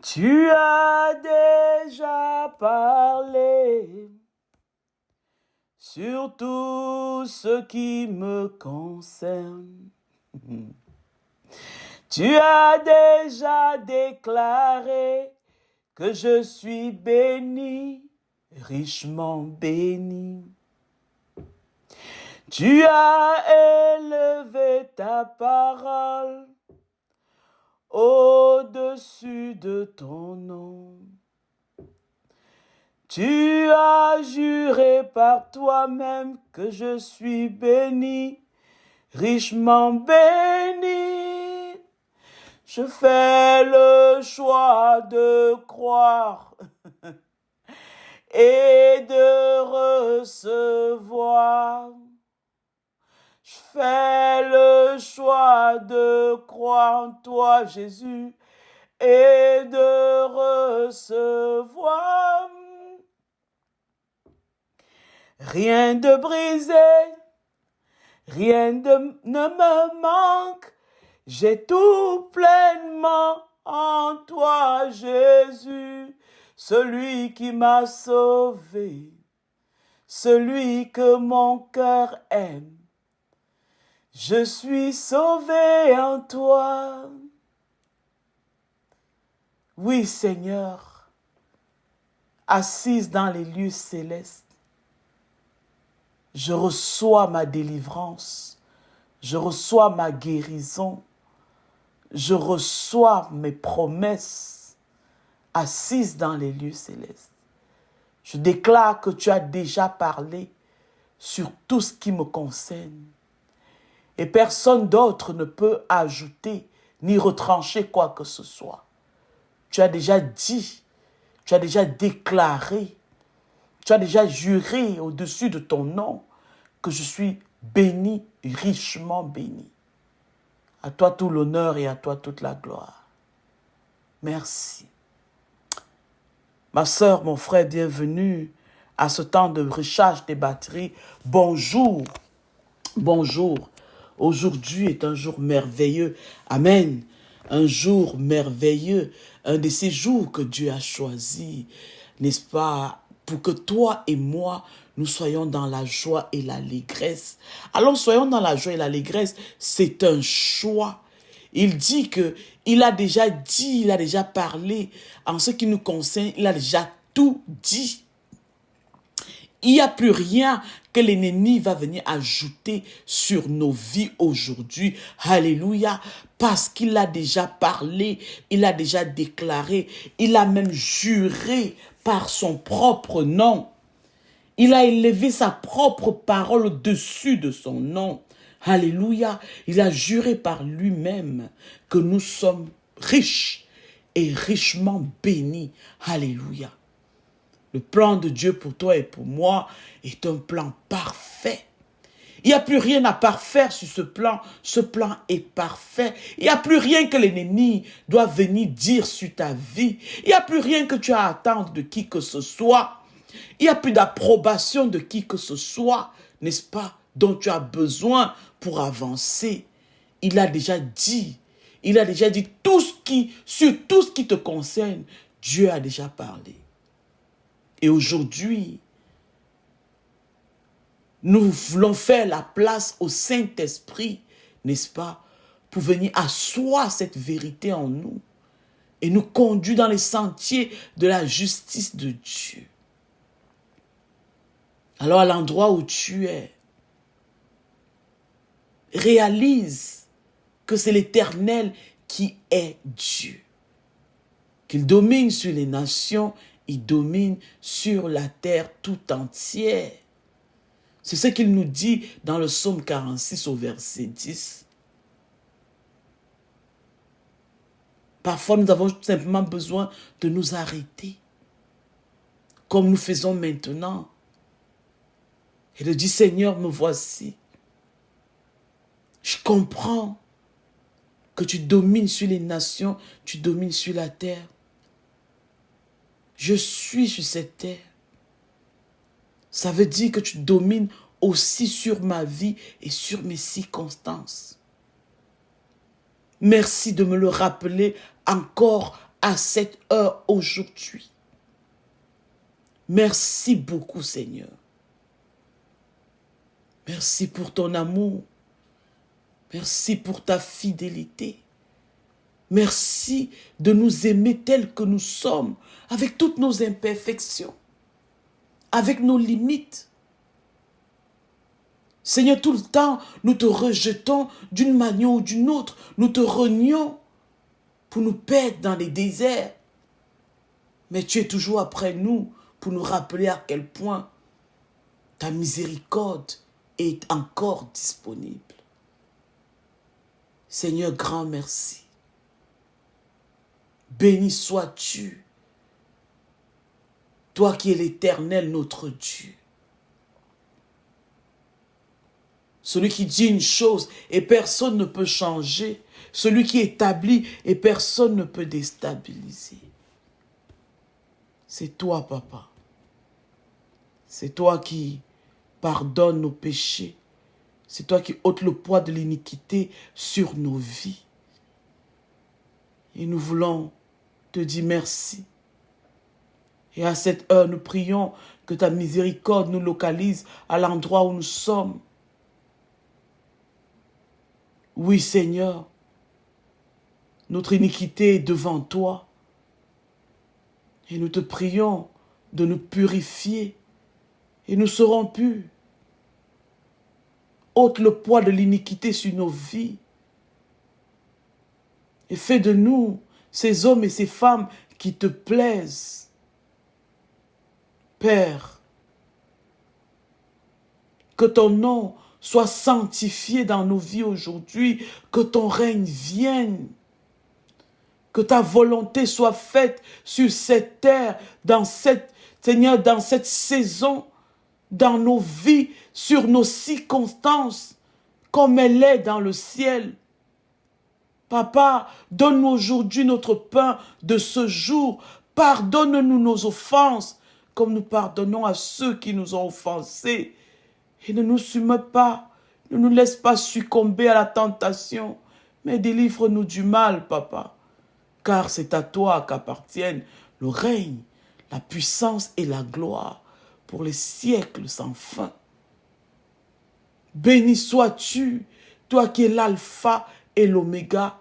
Tu as déjà parlé sur tout ce qui me concerne. Tu as déjà déclaré que je suis béni, richement béni. Tu as élevé ta parole au-dessus de ton nom. Tu as juré par toi-même que je suis béni, richement béni. Je fais le choix de croire et de recevoir. Je fais le choix de croire en toi, Jésus, et de recevoir. Rien de brisé, rien ne me manque. J'ai tout pleinement en toi, Jésus, celui qui m'a sauvé, celui que mon cœur aime. Je suis sauvé en toi. Oui, Seigneur, assise dans les lieux célestes, je reçois ma délivrance, je reçois ma guérison, je reçois mes promesses, assise dans les lieux célestes. Je déclare que tu as déjà parlé sur tout ce qui me concerne. Et personne d'autre ne peut ajouter ni retrancher quoi que ce soit. Tu as déjà dit, tu as déjà déclaré, tu as déjà juré au-dessus de ton nom que je suis béni, richement béni. À toi tout l'honneur et à toi toute la gloire. Merci. Ma sœur, mon frère, bienvenue à ce temps de recharge des batteries. Bonjour, bonjour. Aujourd'hui est un jour merveilleux. Amen. Un jour merveilleux. Un de ces jours que Dieu a choisi, n'est-ce pas, pour que toi et moi, nous soyons dans la joie et l'allégresse. Alors, soyons dans la joie et l'allégresse. C'est un choix. Il dit que, il a déjà parlé. En ce qui nous concerne, il a déjà tout dit. Il n'y a plus rien que l'ennemi va venir ajouter sur nos vies aujourd'hui. Alléluia. Parce qu'il a déjà parlé, il a déjà déclaré, il a même juré par son propre nom. Il a élevé sa propre parole au-dessus de son nom. Alléluia. Il a juré par lui-même que nous sommes riches et richement bénis. Alléluia. Le plan de Dieu pour toi et pour moi est un plan parfait. Il n'y a plus rien à parfaire sur ce plan. Ce plan est parfait. Il n'y a plus rien que l'ennemi doit venir dire sur ta vie. Il n'y a plus rien que tu as à attendre de qui que ce soit. Il n'y a plus d'approbation de qui que ce soit, n'est-ce pas, dont tu as besoin pour avancer. Il a déjà dit sur tout ce qui te concerne, Dieu a déjà parlé. Et aujourd'hui, nous voulons faire la place au Saint-Esprit, n'est-ce pas, pour venir asseoir cette vérité en nous et nous conduire dans les sentiers de la justice de Dieu. Alors à l'endroit où tu es, réalise que c'est l'Éternel qui est Dieu. Qu'il domine sur les nations, il domine sur la terre tout entière. C'est ce qu'il nous dit dans le psaume 46 au verset 10. Parfois, nous avons tout simplement besoin de nous arrêter, comme nous faisons maintenant, et de dire, Seigneur, me voici. Je comprends que tu domines sur les nations, tu domines sur la terre. Je suis sur cette terre. Ça veut dire que tu domines aussi sur ma vie et sur mes circonstances. Merci de me le rappeler encore à cette heure aujourd'hui. Merci beaucoup, Seigneur. Merci pour ton amour. Merci pour ta fidélité. Merci de nous aimer tels que nous sommes, avec toutes nos imperfections, avec nos limites. Seigneur, tout le temps, nous te rejetons d'une manière ou d'une autre. Nous te renions pour nous perdre dans les déserts. Mais tu es toujours après nous pour nous rappeler à quel point ta miséricorde est encore disponible. Seigneur, grand merci. Béni sois-tu, toi qui es l'Éternel, notre Dieu. Celui qui dit une chose et personne ne peut changer. Celui qui établit et personne ne peut déstabiliser. C'est toi, Papa. C'est toi qui pardonnes nos péchés. C'est toi qui ôtes le poids de l'iniquité sur nos vies. Et nous voulons te dire merci. Et à cette heure, nous prions que ta miséricorde nous localise à l'endroit où nous sommes. Oui, Seigneur, notre iniquité est devant toi. Et nous te prions de nous purifier. Et nous serons purs. Ôte le poids de l'iniquité sur nos vies. Et fais de nous ces hommes et ces femmes qui te plaisent. Père, que ton nom soit sanctifié dans nos vies aujourd'hui, que ton règne vienne, que ta volonté soit faite sur cette terre, Seigneur, dans cette saison, dans nos vies, sur nos circonstances, comme elle est dans le ciel. Papa, donne-nous aujourd'hui notre pain de ce jour. Pardonne-nous nos offenses, comme nous pardonnons à ceux qui nous ont offensés. Et ne nous soumets pas, ne nous laisse pas succomber à la tentation, mais délivre-nous du mal, Papa. Car c'est à toi qu'appartiennent le règne, la puissance et la gloire pour les siècles sans fin. Béni sois-tu, toi qui es l'alpha et l'oméga,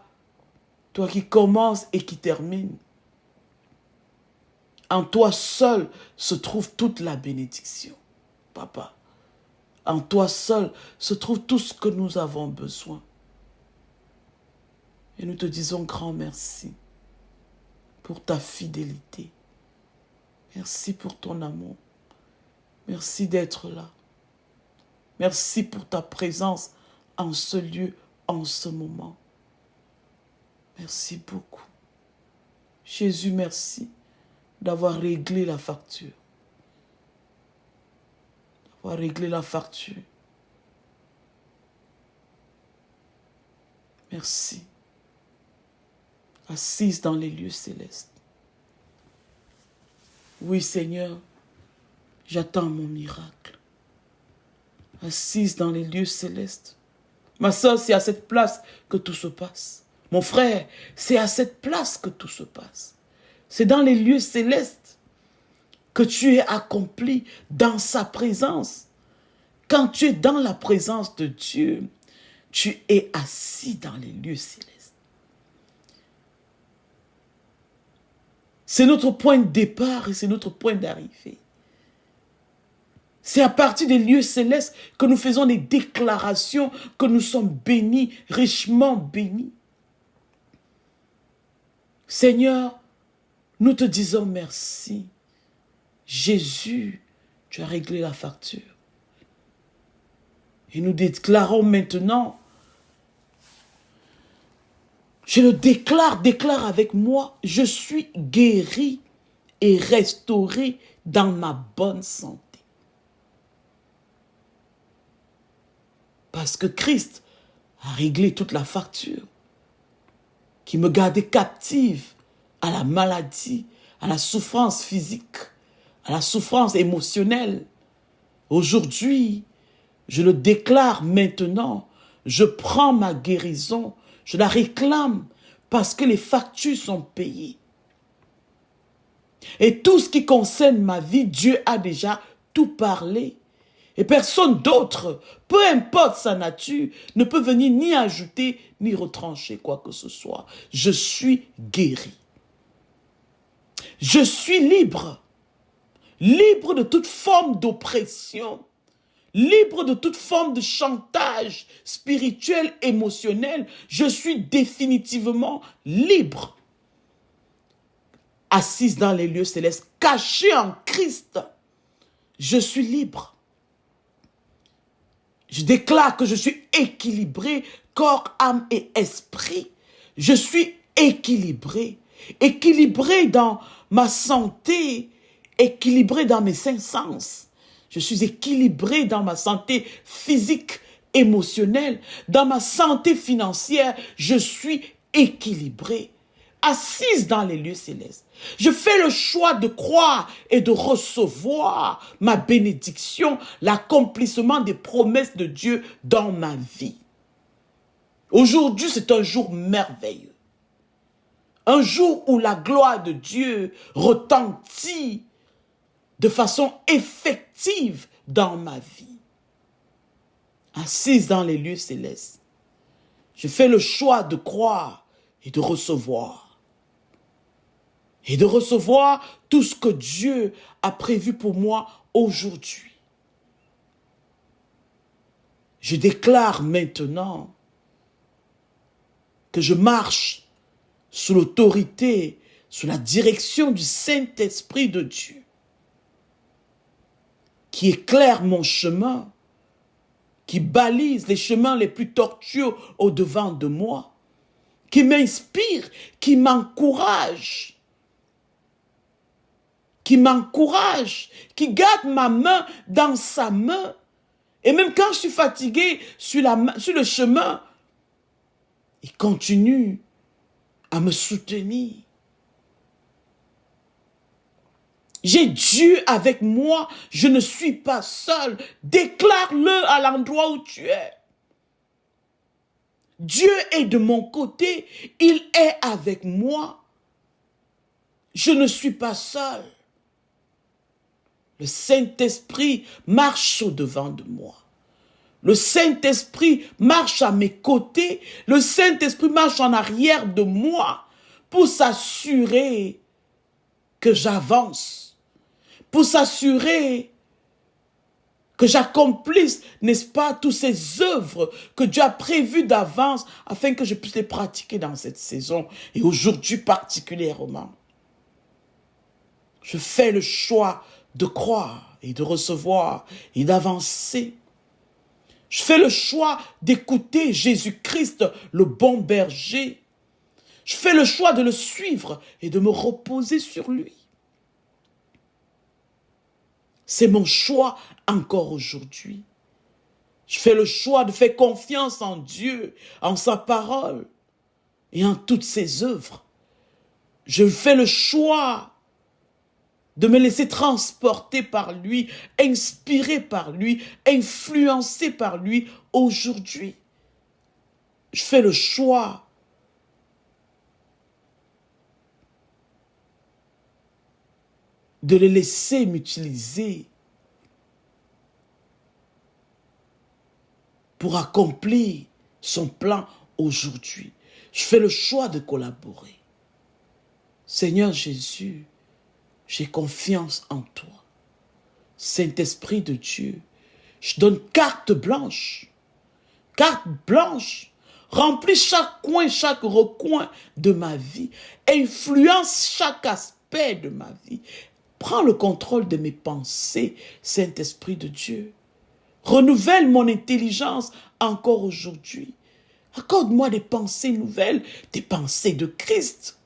toi qui commences et qui termine. En toi seul se trouve toute la bénédiction, Papa. En toi seul se trouve tout ce que nous avons besoin. Et nous te disons grand merci pour ta fidélité. Merci pour ton amour. Merci d'être là. Merci pour ta présence en ce lieu, en ce moment. Merci beaucoup. Jésus, merci d'avoir réglé la facture. D'avoir réglé la facture. Merci. Assise dans les lieux célestes. Oui, Seigneur, j'attends mon miracle. Assise dans les lieux célestes. Ma soeur, c'est à cette place que tout se passe. Mon frère, c'est à cette place que tout se passe. C'est dans les lieux célestes que tu es accompli dans sa présence. Quand tu es dans la présence de Dieu, tu es assis dans les lieux célestes. C'est notre point de départ et c'est notre point d'arrivée. C'est à partir des lieux célestes que nous faisons des déclarations que nous sommes bénis, richement bénis. Seigneur, nous te disons merci. Jésus, tu as réglé la facture. Et nous déclarons maintenant, je le déclare avec moi, je suis guéri et restauré dans ma bonne santé. Parce que Christ a réglé toute la facture qui me gardait captive à la maladie, à la souffrance physique, à la souffrance émotionnelle. Aujourd'hui, je le déclare maintenant, je prends ma guérison, je la réclame parce que les factures sont payées. Et tout ce qui concerne ma vie, Dieu a déjà tout parlé. Et personne d'autre, peu importe sa nature, ne peut venir ni ajouter ni retrancher quoi que ce soit. Je suis guéri. Je suis libre. Libre de toute forme d'oppression. Libre de toute forme de chantage spirituel, émotionnel. Je suis définitivement libre. Assise dans les lieux célestes, cachée en Christ. Je suis libre. Je déclare que je suis équilibré, corps, âme et esprit. Je suis équilibré. Équilibré dans ma santé, équilibré dans mes cinq sens. Je suis équilibré dans ma santé physique, émotionnelle, dans ma santé financière. Je suis équilibré. Assise dans les lieux célestes. Je fais le choix de croire et de recevoir ma bénédiction, l'accomplissement des promesses de Dieu dans ma vie. Aujourd'hui, c'est un jour merveilleux. Un jour où la gloire de Dieu retentit de façon effective dans ma vie. Assise dans les lieux célestes. Je fais le choix de croire et de recevoir. Et de recevoir tout ce que Dieu a prévu pour moi aujourd'hui. Je déclare maintenant que je marche sous l'autorité, sous la direction du Saint-Esprit de Dieu, qui éclaire mon chemin, qui balise les chemins les plus tortueux au-devant de moi, qui m'inspire, qui m'encourage, qui garde ma main dans sa main. Et même quand je suis fatigué sur le chemin, il continue à me soutenir. J'ai Dieu avec moi, je ne suis pas seul. Déclare-le à l'endroit où tu es. Dieu est de mon côté, il est avec moi. Je ne suis pas seul. Le Saint-Esprit marche au-devant de moi. Le Saint-Esprit marche à mes côtés. Le Saint-Esprit marche en arrière de moi pour s'assurer que j'avance, pour s'assurer que j'accomplisse, n'est-ce pas, toutes ces œuvres que Dieu a prévues d'avance afin que je puisse les pratiquer dans cette saison et aujourd'hui particulièrement. Je fais le choix de croire et de recevoir et d'avancer. Je fais le choix d'écouter Jésus-Christ, le bon berger. Je fais le choix de le suivre et de me reposer sur lui. C'est mon choix encore aujourd'hui. Je fais le choix de faire confiance en Dieu, en sa parole et en toutes ses œuvres. Je fais le choix de me laisser transporter par lui, inspiré par lui, influencé par lui aujourd'hui. Je fais le choix de le laisser m'utiliser pour accomplir son plan aujourd'hui. Je fais le choix de collaborer. Seigneur Jésus, j'ai confiance en toi. Saint-Esprit de Dieu, je donne carte blanche. Carte blanche. Remplis chaque coin, chaque recoin de ma vie. Influence chaque aspect de ma vie. Prends le contrôle de mes pensées, Saint-Esprit de Dieu. Renouvelle mon intelligence encore aujourd'hui. Accorde-moi des pensées nouvelles, des pensées de Christ.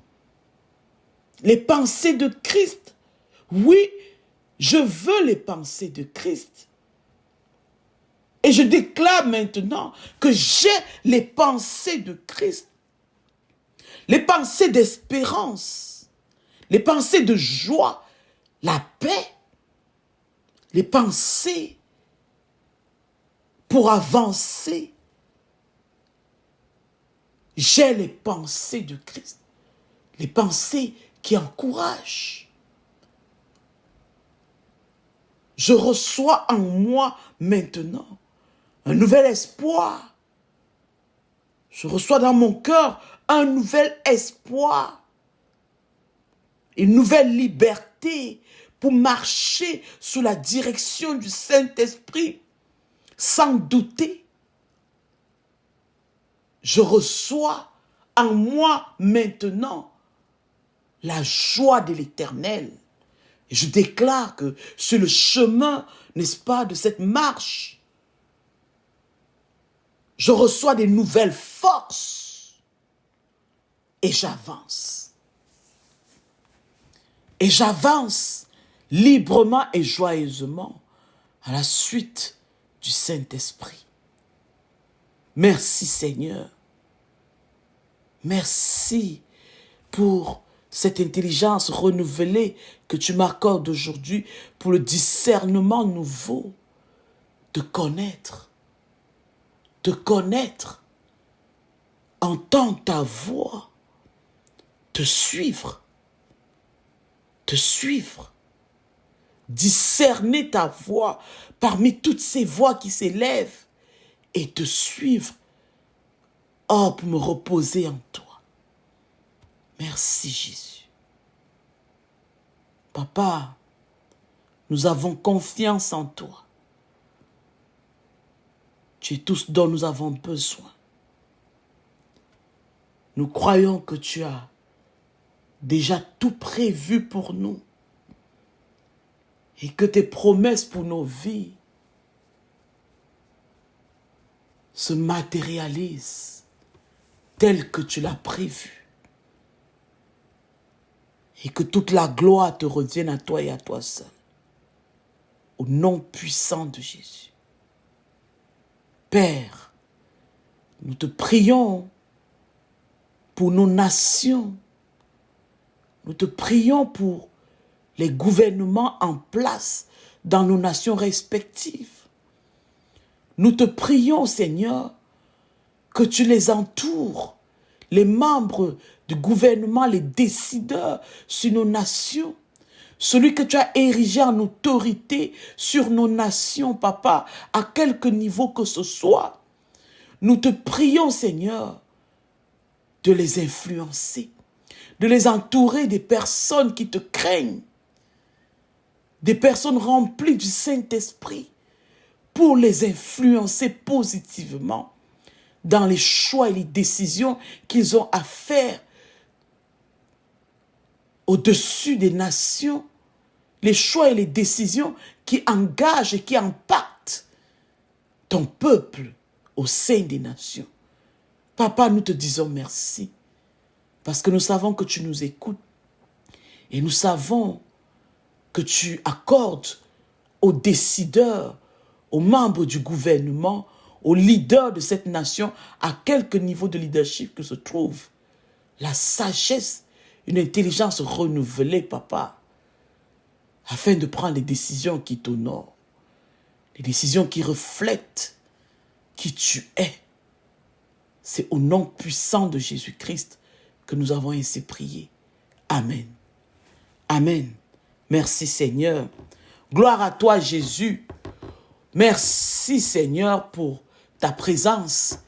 Les pensées de Christ. Oui, je veux les pensées de Christ. Et je déclare maintenant que j'ai les pensées de Christ. Les pensées d'espérance. Les pensées de joie. La paix. Les pensées pour avancer. J'ai les pensées de Christ. Les pensées qui encouragent. Je reçois en moi maintenant un nouvel espoir. Je reçois dans mon cœur un nouvel espoir, une nouvelle liberté pour marcher sous la direction du Saint-Esprit sans douter. Je reçois en moi maintenant la joie de l'Éternel. Et je déclare que sur le chemin, n'est-ce pas, de cette marche, je reçois des nouvelles forces et j'avance. Et j'avance librement et joyeusement à la suite du Saint-Esprit. Merci Seigneur. Merci pour cette intelligence renouvelée que tu m'accordes aujourd'hui pour le discernement nouveau de connaître, entendre ta voix, te suivre, discerner ta voix parmi toutes ces voix qui s'élèvent et te suivre, oh, pour me reposer en toi. Merci Jésus. Papa, nous avons confiance en toi. Tu es tout ce dont nous avons besoin. Nous croyons que tu as déjà tout prévu pour nous et que tes promesses pour nos vies se matérialisent telles que tu l'as prévu. Et que toute la gloire te revienne à toi et à toi seul. Au nom puissant de Jésus. Père, nous te prions pour nos nations. Nous te prions pour les gouvernements en place dans nos nations respectives. Nous te prions, Seigneur, que tu les entoures, les membres du gouvernement, les décideurs sur nos nations, celui que tu as érigé en autorité sur nos nations, Papa, à quelque niveau que ce soit. Nous te prions, Seigneur, de les influencer, de les entourer des personnes qui te craignent, des personnes remplies du Saint-Esprit, pour les influencer positivement dans les choix et les décisions qu'ils ont à faire au-dessus des nations, les choix et les décisions qui engagent et qui impactent ton peuple au sein des nations. Papa, nous te disons merci, parce que nous savons que tu nous écoutes et nous savons que tu accordes aux décideurs, aux membres du gouvernement, aux leaders de cette nation, à quelque niveau de leadership que se trouve, la sagesse, une intelligence renouvelée, Papa, afin de prendre les décisions qui t'honorent, les décisions qui reflètent qui tu es. C'est au nom puissant de Jésus-Christ que nous avons ainsi prié. Amen. Amen. Merci Seigneur. Gloire à toi Jésus. Merci Seigneur pour ta présence.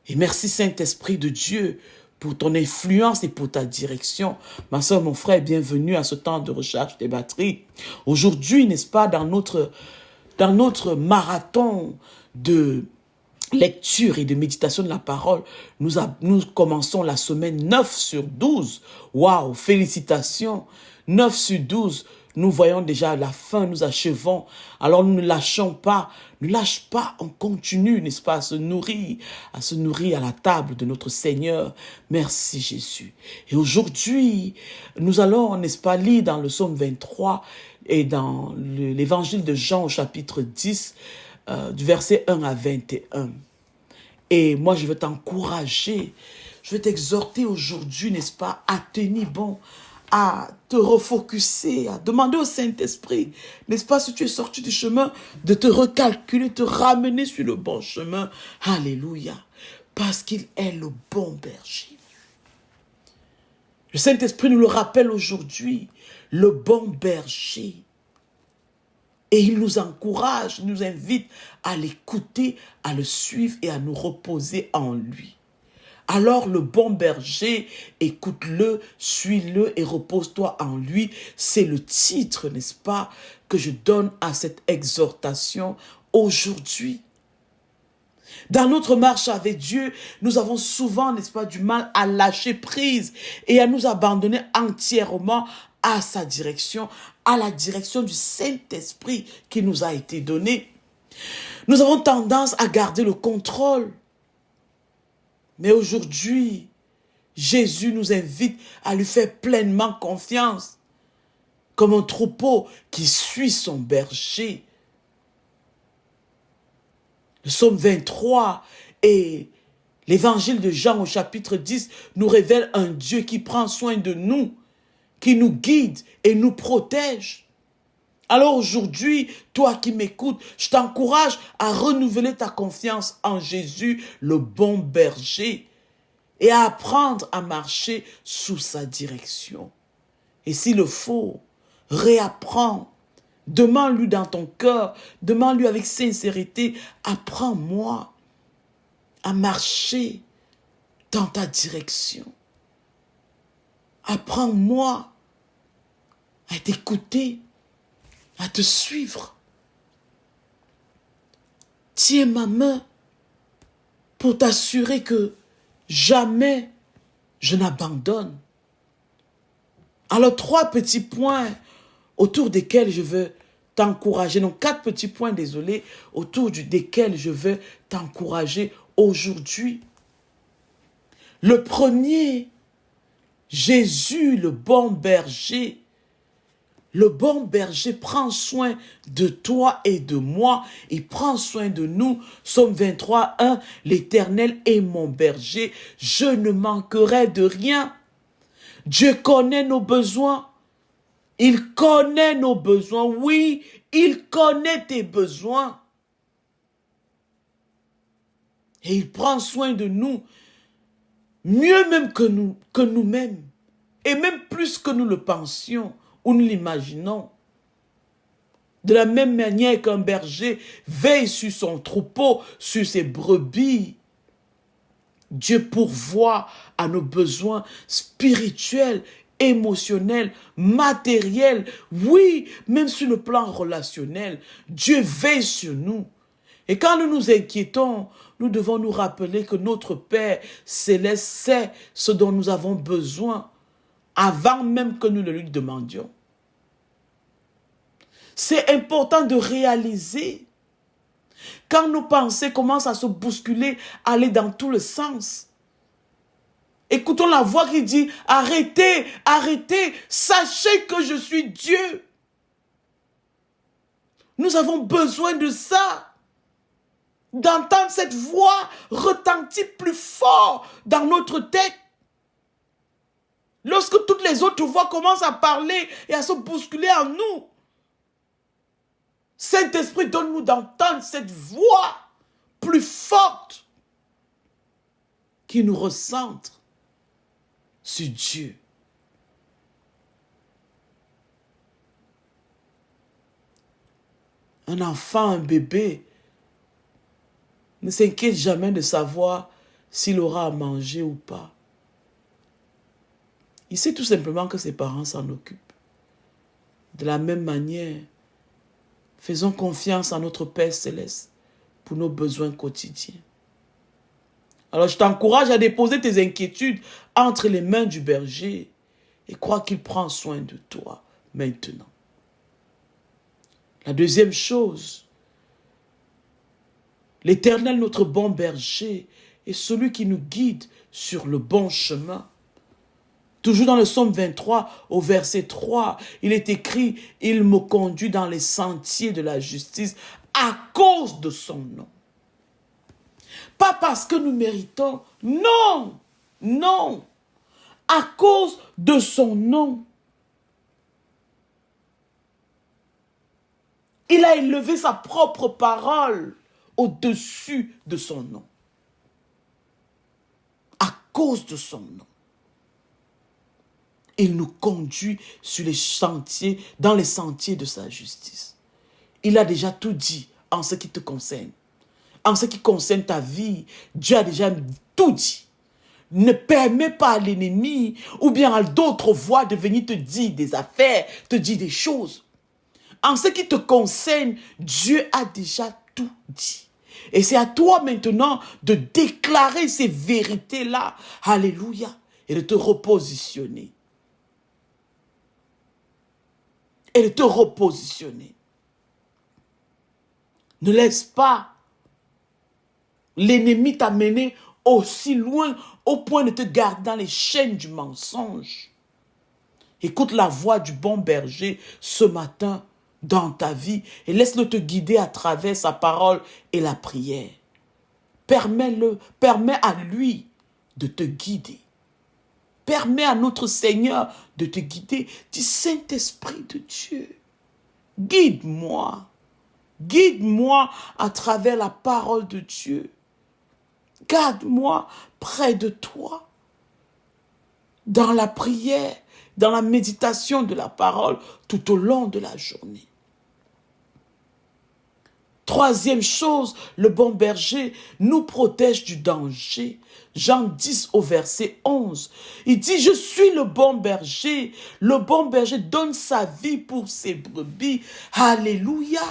Et merci Saint-Esprit de Dieu pour ton influence et pour ta direction. Ma soeur, mon frère, bienvenue à ce temps de recharge des batteries. Aujourd'hui, n'est-ce pas, dans notre marathon de lecture et de méditation de la parole, nous commençons la semaine 9 sur 12. Waouh, félicitations. 9 sur 12. Nous voyons déjà la fin, nous achevons. Alors nous ne lâchons pas, ne lâche pas, on continue, n'est-ce pas, à se nourrir à la table de notre Seigneur. Merci Jésus. Et aujourd'hui, nous allons, n'est-ce pas, lire dans le psaume 23 et dans l'évangile de Jean au chapitre 10, du verset 1 à 21. Et moi, je veux t'encourager, je veux t'exhorter aujourd'hui, n'est-ce pas, à tenir bon, à te refocuser, à demander au Saint-Esprit, n'est-ce pas, si tu es sorti du chemin, de te recalculer, te ramener sur le bon chemin. Alléluia. Parce qu'il est le bon berger. Le Saint-Esprit nous le rappelle aujourd'hui, le bon berger Et il nous encourage, nous invite à l'écouter, à le suivre et à nous reposer en lui. Alors le bon berger, écoute-le, suis-le et repose-toi en lui. C'est le titre, n'est-ce pas, que je donne à cette exhortation aujourd'hui. Dans notre marche avec Dieu, nous avons souvent, n'est-ce pas, du mal à lâcher prise et à nous abandonner entièrement à sa direction, à la direction du Saint-Esprit qui nous a été donné. Nous avons tendance à garder le contrôle. Mais aujourd'hui, Jésus nous invite à lui faire pleinement confiance, comme un troupeau qui suit son berger. Le psaume 23 et l'évangile de Jean au chapitre 10 nous révèlent un Dieu qui prend soin de nous, qui nous guide et nous protège. Alors aujourd'hui, toi qui m'écoutes, je t'encourage à renouveler ta confiance en Jésus, le bon berger, et à apprendre à marcher sous sa direction. Et s'il le faut, réapprends. Demande-lui dans ton cœur, demande-lui avec sincérité, apprends-moi à marcher dans ta direction. Apprends-moi à t'écouter, à te suivre. Tiens ma main pour t'assurer que jamais je n'abandonne. Alors 3 petits points autour desquels je veux t'encourager. Non, 4 petits points, désolé, autour desquels je veux t'encourager aujourd'hui. Le premier, Jésus, le bon berger. Le bon berger prend soin de toi et de moi. Il prend soin de nous. Psaume 23, 1. L'Éternel est mon berger. Je ne manquerai de rien. Dieu connaît nos besoins. Il connaît nos besoins. Oui, il connaît tes besoins. Et il prend soin de nous. Mieux même que nous-mêmes. Et même plus que nous le pensions ou nous l'imaginons. De la même manière qu'un berger veille sur son troupeau, sur ses brebis, Dieu pourvoit à nos besoins spirituels, émotionnels, matériels, oui, même sur le plan relationnel. Dieu veille sur nous. Et quand nous nous inquiétons, nous devons nous rappeler que notre Père céleste sait ce dont nous avons besoin avant même que nous le lui demandions. C'est important de réaliser quand nos pensées commencent à se bousculer, aller dans tous les sens. Écoutons la voix qui dit, arrêtez, arrêtez, sachez que je suis Dieu. Nous avons besoin de ça. D'entendre cette voix retentir plus fort dans notre tête. Lorsque toutes les autres voix commencent à parler et à se bousculer en nous, Saint-Esprit, donne-nous d'entendre cette voix plus forte qui nous recentre sur Dieu. Un enfant, un bébé, ne s'inquiète jamais de savoir s'il aura à manger ou pas. Il sait tout simplement que ses parents s'en occupent. De la même manière, faisons confiance à notre Père Céleste pour nos besoins quotidiens. Alors je t'encourage à déposer tes inquiétudes entre les mains du berger et crois qu'il prend soin de toi maintenant. La deuxième chose, l'Éternel, notre bon berger, est celui qui nous guide sur le bon chemin. Toujours dans le psaume 23, au verset 3, il est écrit « Il me conduit dans les sentiers de la justice à cause de son nom. » Pas parce que nous méritons, non, non, à cause de son nom. Il a élevé sa propre parole au-dessus de son nom. À cause de son nom. Il nous conduit sur les sentiers, dans les sentiers de sa justice. il a déjà tout dit en ce qui te concerne. En ce qui concerne ta vie, Dieu a déjà tout dit. Ne permets pas à l'ennemi ou bien à d'autres voix de venir te dire des affaires, te dire des choses. En ce qui te concerne, Dieu a déjà tout dit. Et c'est à toi maintenant de déclarer ces vérités-là. Alléluia. Et de te repositionner. Et de te repositionner. Ne laisse pas l'ennemi t'amener aussi loin au point de te garder dans les chaînes du mensonge. Écoute la voix du bon berger ce matin dans ta vie et laisse-le te guider à travers sa parole et la prière. Permets à lui de te guider. Permets à notre Seigneur de te guider. Dis, Saint-Esprit de Dieu, guide-moi. Guide-moi à travers la parole de Dieu. Garde-moi près de toi. Dans la prière, dans la méditation de la parole tout au long de la journée. Troisième chose, le bon berger nous protège du danger. Jean 10 au verset 11. Il dit, je suis le bon berger. Le bon berger donne sa vie pour ses brebis. Alléluia.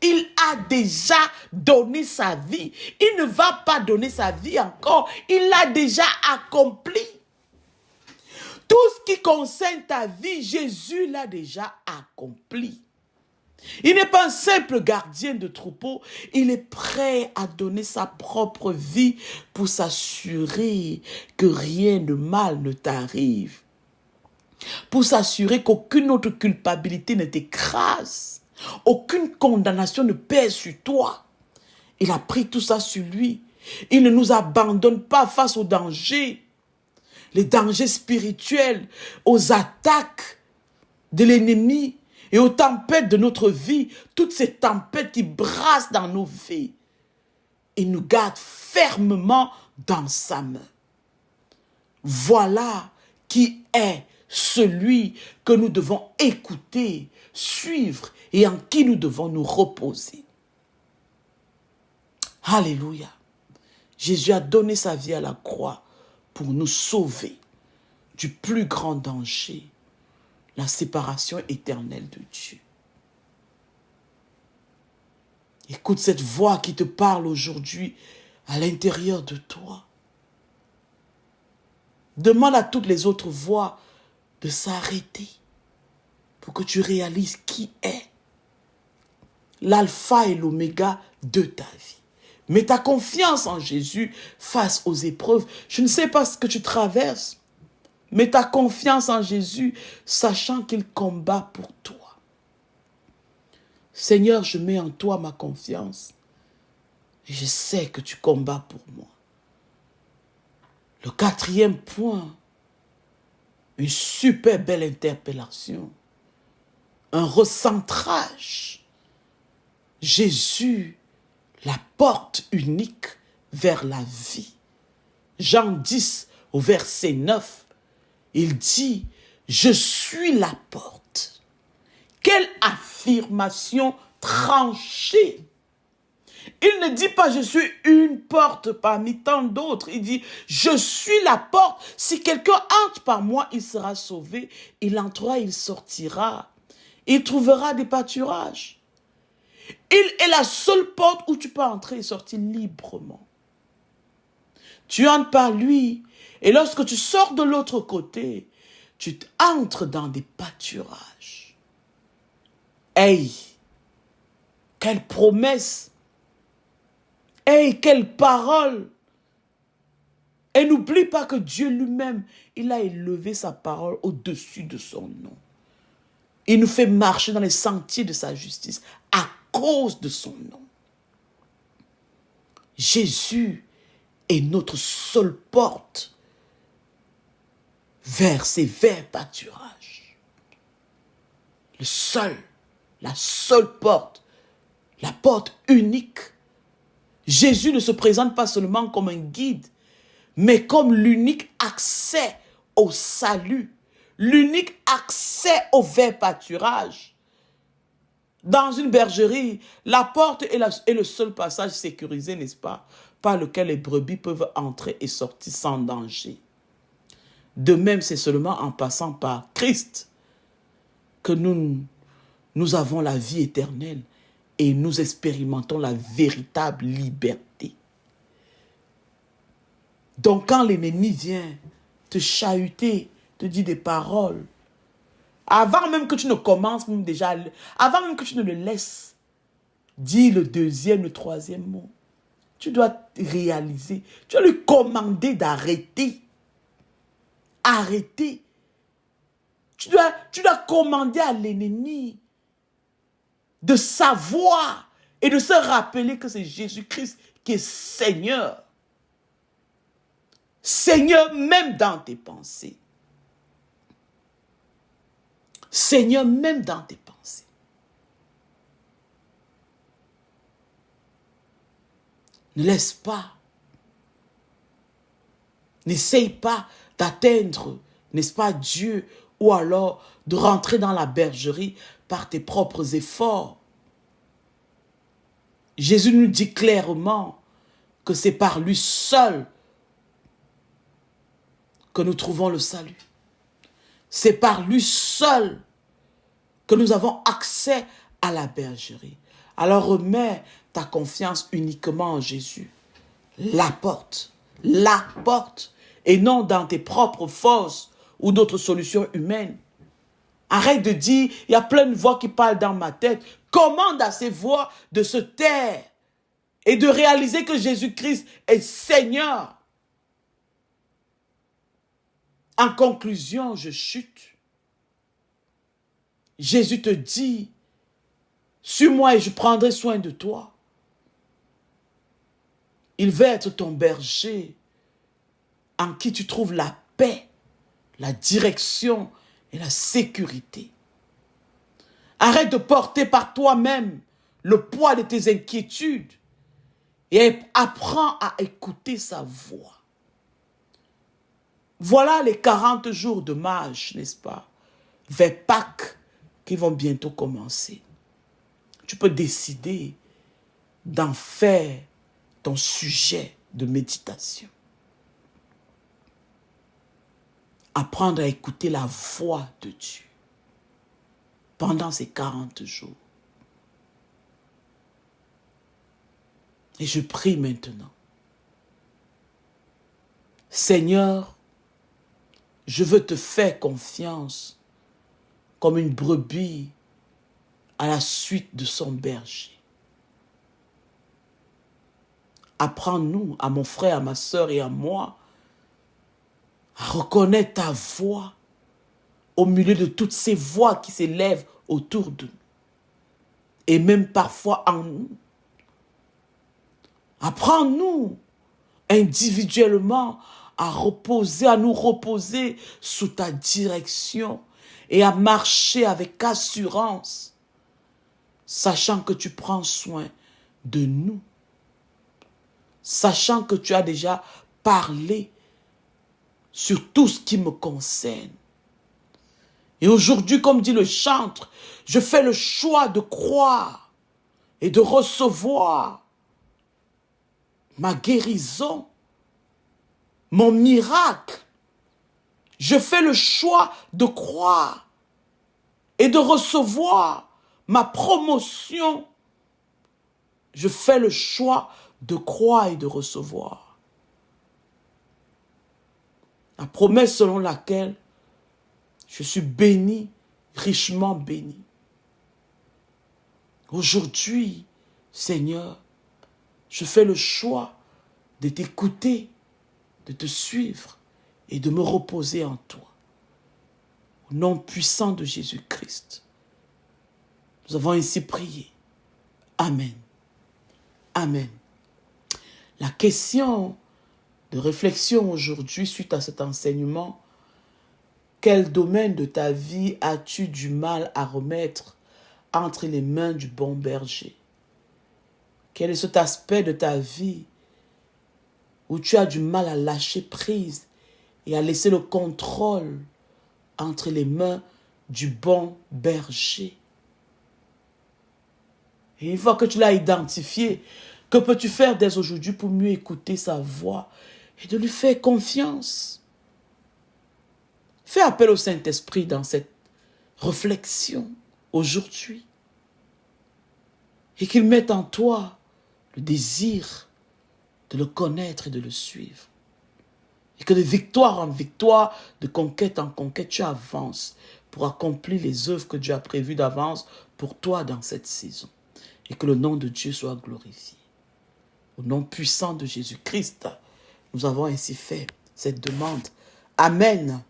Il a déjà donné sa vie. Il ne va pas donner sa vie encore. Il l'a déjà accompli. Tout ce qui concerne ta vie, Jésus l'a déjà accompli. Il n'est pas un simple gardien de troupeau, il est prêt à donner sa propre vie pour s'assurer que rien de mal ne t'arrive. Pour s'assurer qu'aucune autre culpabilité ne t'écrase, aucune condamnation ne pèse sur toi. Il a pris tout ça sur lui. Il ne nous abandonne pas face aux dangers, les dangers spirituels, aux attaques de l'ennemi, et aux tempêtes de notre vie, toutes ces tempêtes qui brassent dans nos vies. Il nous garde fermement dans sa main. Voilà qui est celui que nous devons écouter, suivre et en qui nous devons nous reposer. Alléluia. Jésus a donné sa vie à la croix pour nous sauver du plus grand danger, la séparation éternelle de Dieu. Écoute cette voix qui te parle aujourd'hui à l'intérieur de toi. Demande à toutes les autres voix de s'arrêter pour que tu réalises qui est l'alpha et l'oméga de ta vie. Mets ta confiance en Jésus face aux épreuves. Je ne sais pas ce que tu traverses. Mets ta confiance en Jésus, sachant qu'il combat pour toi. Seigneur, je mets en toi ma confiance. Et je sais que tu combats pour moi. Le quatrième point, une super belle interpellation. Un recentrage. Jésus, la porte unique vers la vie. Jean 10 au verset 9. Il dit, je suis la porte. Quelle affirmation tranchée. Il ne dit pas, je suis une porte parmi tant d'autres. Il dit, je suis la porte. Si quelqu'un entre par moi, il sera sauvé. Il entrera, il sortira. Il trouvera des pâturages. Il est la seule porte où tu peux entrer et sortir librement. Tu entres par lui. Et lorsque tu sors de l'autre côté, tu entres dans des pâturages. Hey, quelle promesse! Hey, quelle parole! Et n'oublie pas que Dieu lui-même, il a élevé sa parole au-dessus de son nom. Il nous fait marcher dans les sentiers de sa justice à cause de son nom. Jésus est notre seule porte vers ces verts pâturages. La seule porte, la porte unique. Jésus ne se présente pas seulement comme un guide, mais comme l'unique accès au salut, l'unique accès au vert pâturage. Dans une bergerie, la porte est le seul passage sécurisé, n'est-ce pas, par lequel les brebis peuvent entrer et sortir sans danger. De même, c'est seulement en passant par Christ que nous avons la vie éternelle et nous expérimentons la véritable liberté. Donc quand l'ennemi vient te chahuter, te dire des paroles, avant même que tu ne commences déjà, avant même que tu ne le laisses dire le deuxième, le troisième mot, tu dois réaliser, tu dois lui commander d'arrêter. Arrêter. Tu dois commander à l'ennemi de savoir et de se rappeler que c'est Jésus-Christ qui est Seigneur. Seigneur même dans tes pensées. Seigneur même dans tes pensées. Ne laisse pas. N'essaye pas d'atteindre, n'est-ce pas, Dieu, ou alors de rentrer dans la bergerie par tes propres efforts. Jésus nous dit clairement que c'est par lui seul que nous trouvons le salut. C'est par lui seul que nous avons accès à la bergerie. Alors remets ta confiance uniquement en Jésus. La porte, et non dans tes propres forces ou d'autres solutions humaines. Arrête de dire, il y a plein de voix qui parlent dans ma tête. Commande à ces voix de se taire et de réaliser que Jésus-Christ est Seigneur. En conclusion, je chute. Jésus te dit, suis-moi et je prendrai soin de toi. Il va être ton berger en qui tu trouves la paix, la direction et la sécurité. Arrête de porter par toi-même le poids de tes inquiétudes et apprends à écouter sa voix. Voilà les 40 jours de marche, n'est-ce pas, vers Pâques qui vont bientôt commencer. Tu peux décider d'en faire ton sujet de méditation. Apprendre à écouter la voix de Dieu pendant ces 40 jours. Et je prie maintenant. Seigneur, je veux te faire confiance comme une brebis à la suite de son berger. Apprends-nous, à mon frère, à ma sœur et à moi, à reconnaître ta voix au milieu de toutes ces voix qui s'élèvent autour de nous. Et même parfois en nous. Apprends-nous individuellement à nous reposer sous ta direction et à marcher avec assurance, sachant que tu prends soin de nous, sachant que tu as déjà parlé sur tout ce qui me concerne. Et aujourd'hui, comme dit le chantre, je fais le choix de croire et de recevoir ma guérison, mon miracle. Je fais le choix de croire et de recevoir ma promotion. Je fais le choix de croire et de recevoir la promesse selon laquelle je suis béni, richement béni. Aujourd'hui, Seigneur, je fais le choix de t'écouter, de te suivre et de me reposer en toi. Au nom puissant de Jésus-Christ, nous avons ainsi prié. Amen. Amen. La question de réflexion aujourd'hui suite à cet enseignement: quel domaine de ta vie as-tu du mal à remettre entre les mains du bon berger? Quel est cet aspect de ta vie où tu as du mal à lâcher prise et à laisser le contrôle entre les mains du bon berger? Et une fois que tu l'as identifié, que peux-tu faire dès aujourd'hui pour mieux écouter sa voix et de lui faire confiance? Fais appel au Saint-Esprit dans cette réflexion aujourd'hui. Et qu'il mette en toi le désir de le connaître et de le suivre. Et que de victoire en victoire, de conquête en conquête, tu avances pour accomplir les œuvres que Dieu a prévues d'avance pour toi dans cette saison. Et que le nom de Dieu soit glorifié. Au nom puissant de Jésus-Christ, nous avons ainsi fait cette demande. Amen.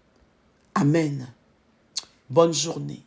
Amen. Bonne journée.